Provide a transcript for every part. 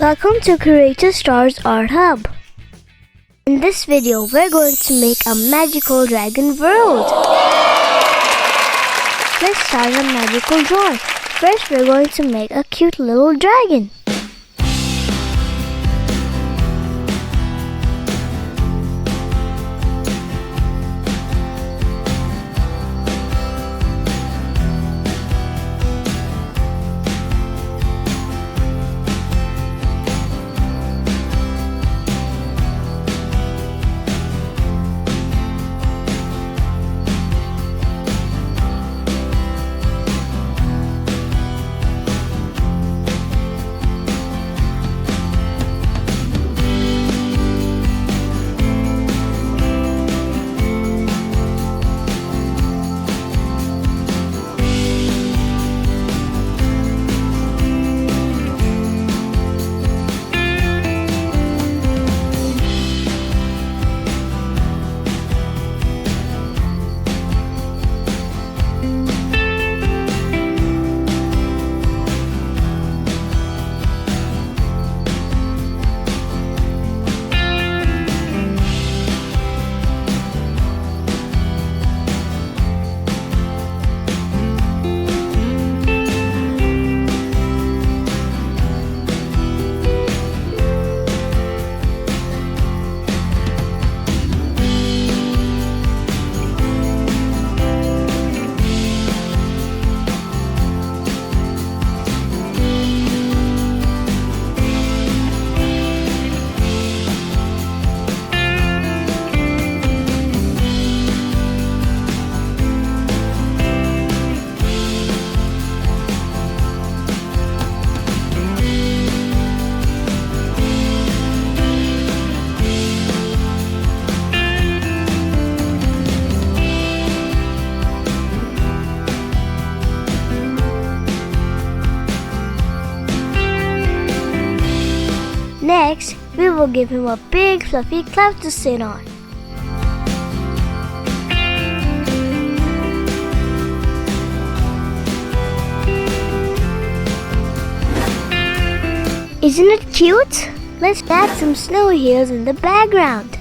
Welcome to Creator Stars Art Hub. In this video, we're going to make a magical dragon world. Let's start a magical drawing. First, we're going to make a cute little dragon. Next, we will give him a big fluffy cloud to sit on. Isn't it cute? Let's add some snow hills in the background.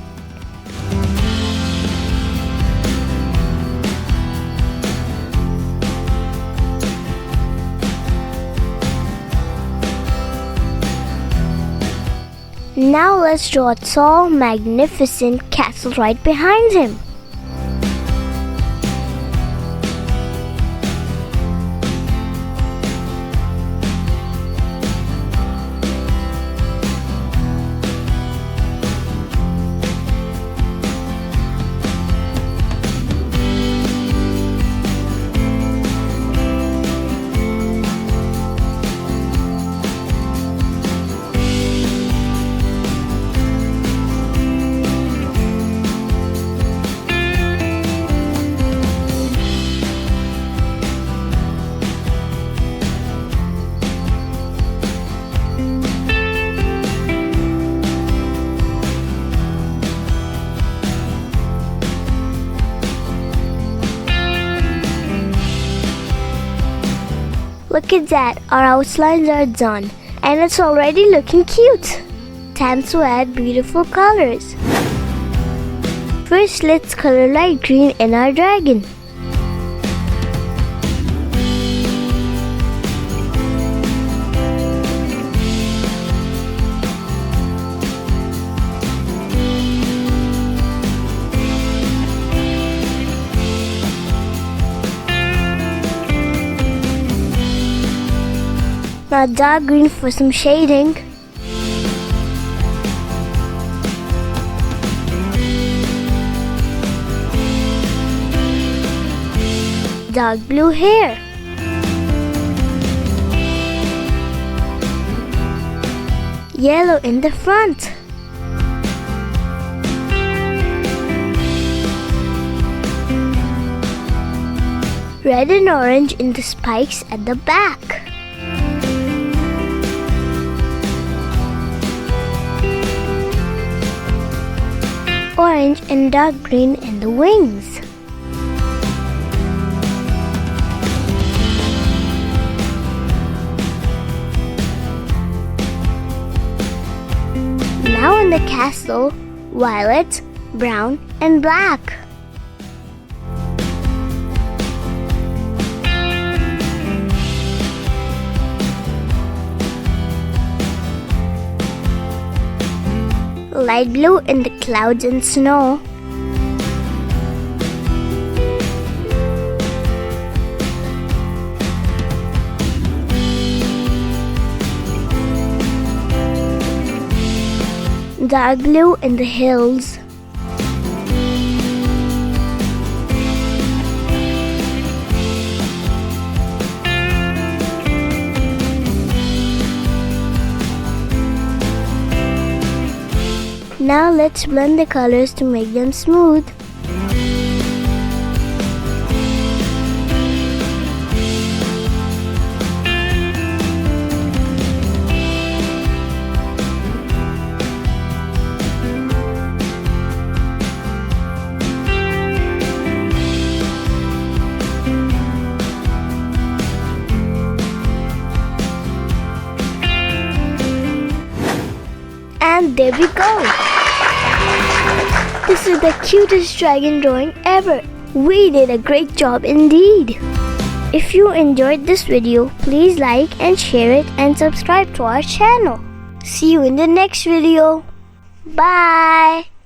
Now let's draw a tall, magnificent castle right behind him. Look at that, our outlines are done and it's already looking cute. Time to add beautiful colors. First, let's color light green in our dragon. Now dark green for some shading. Dark blue hair. Yellow in the front. Red and orange in the spikes at the back. Orange and dark green in the wings. the castle violet, brown, and black. Light blue in the clouds and snow. Dark blue in the hills. Now let's blend the colors to make them smooth. And there we go! This is the cutest dragon drawing ever. We did a great job indeed. If you enjoyed this video, please like and share it and subscribe to our channel. See you in the next video. Bye!